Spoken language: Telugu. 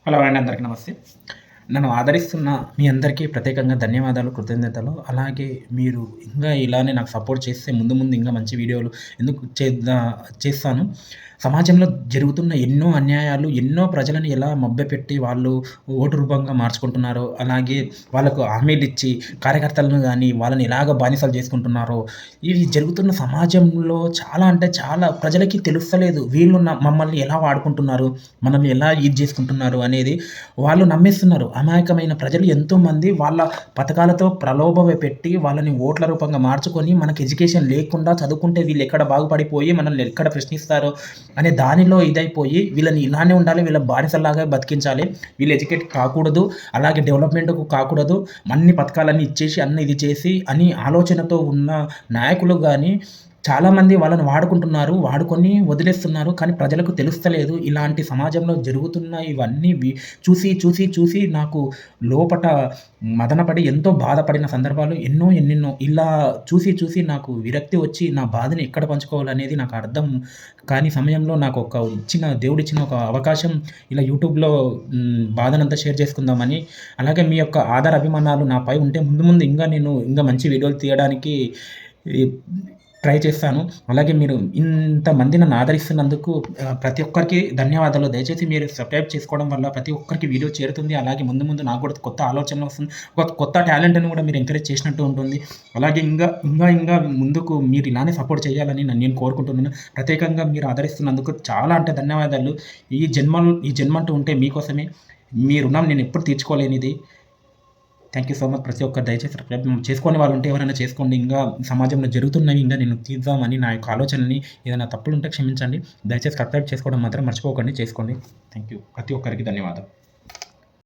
హలో అండి, అందరికీ నమస్తే. నన్ను ఆదరిస్తున్న మీ అందరికీ ప్రత్యేకంగా ధన్యవాదాలు, కృతజ్ఞతలు. అలాగే మీరు ఇంకా ఇలానే నాకు సపోర్ట్ చేస్తే ముందు ముందు ఇంకా మంచి వీడియోలు ఎందుకు చేస్తాను. సమాజంలో జరుగుతున్న ఎన్నో అన్యాయాలు, ఎన్నో ప్రజలను ఎలా మభ్యపెట్టి వాళ్ళు ఓటు రూపంగా మార్చుకుంటున్నారో, అలాగే వాళ్ళకు హామీలిచ్చి కార్యకర్తలను గానీ వాళ్ళని ఎలాగ బానిసలు చేసుకుంటున్నారో, ఇవి జరుగుతున్న సమాజంలో చాలా అంటే చాలా ప్రజలకి తెలుస్తలేదు. వీళ్ళు మమ్మల్ని ఎలా వాడుకుంటున్నారు, మనల్ని ఎలా ఇది చేసుకుంటున్నారు అనేది వాళ్ళు నమ్మేస్తున్నారు. అమాయకమైన ప్రజలు ఎంతోమంది వాళ్ళ పథకాలతో ప్రలోభ పెట్టి వాళ్ళని ఓట్ల రూపంగా మార్చుకొని మనకు ఎడ్యుకేషన్ లేకుండా చదువుకుంటే వీళ్ళు ఎక్కడ బాగుపడిపోయి మనల్ని ఎక్కడ ప్రశ్నిస్తారో అనే దానిలో ఇదైపోయి వీళ్ళని ఇలానే ఉండాలి, వీళ్ళ బానిసల్లాగా బతికించాలి, వీళ్ళు ఎడ్యుకేట్ కాకూడదు, అలాగే డెవలప్మెంట్‌కు కాకూడదు, అన్ని పథకాలన్నీ ఇచ్చేసి అన్ని ఇది చేసి అని ఆలోచనతో ఉన్న నాయకులు గానీ చాలామంది వాళ్ళని వాడుకుంటున్నారు. వాడుకొని వదిలేస్తున్నారు. కానీ ప్రజలకు తెలుస్తలేదు. ఇలాంటి సమాజంలో జరుగుతున్న ఇవన్నీ చూసి నాకు లోపట మదనపడి ఎంతో బాధపడిన సందర్భాలు ఎన్నెన్నో. ఇలా చూసి నాకు విరక్తి వచ్చి నా బాధని ఎక్కడ పంచుకోవాలనేది నాకు అర్థం కాని సమయంలో నాకు దేవుడిచ్చిన ఒక అవకాశం ఇలా యూట్యూబ్‌లో బాధనంతా షేర్ చేసుకుందామని, అలాగే మీ యొక్క ఆదర అభిమానాలు నాపై ఉంటే ముందు నేను ఇంకా మంచి వీడియోలు తీయడానికి ఈ ట్రై చేస్తాను. అలాగే మీరు ఇంతమంది నన్ను ఆదరిస్తున్నందుకు ప్రతి ఒక్కరికి ధన్యవాదాలు. దయచేసి మీరు సబ్‌స్క్రైబ్ చేసుకోవడం వల్ల ప్రతి ఒక్కరికి వీడియో చేరుతుంది. అలాగే ముందు నాకు కూడా కొత్త ఆలోచనలు వస్తుంది. ఒక కొత్త టాలెంట్‌ని కూడా మీరు ఎంకరేజ్ చేసినట్టు ఉంటుంది. అలాగే ఇంకా ముందుకు మీరు ఇలానే సపోర్ట్ చేయాలని నేను కోరుకుంటున్నాను. ప్రత్యేకంగా మీరు ఆదరిస్తున్నందుకు చాలా అంటే ధన్యవాదాలు. ఈ జన్మంటూ ఉంటే మీకోసమే. మీ రుణం నేను ఎప్పుడు తీర్చుకోలేనిది. Thank you so much. ప్రతి ఒక్కరు దయచేసి సబ్‌స్క్రైబ్ చేసుకోని వాళ్ళు ఉంటే ఎవరైనా చేసుకోండి. ఇంకా సమాజంలో జరుగుతున్నవి ఇంకా నేను తీద్దామని నా యొక్క ఆలోచనని, ఏదైనా తప్పులుంటే క్షమించండి. దయచేసి సబ్‌స్క్రైబ్ చేసుకోవడం మాత్రం మర్చిపోకండి, చేసుకోండి. Thank you. ప్రతి ఒక్కరికి ధన్యవాదాలు.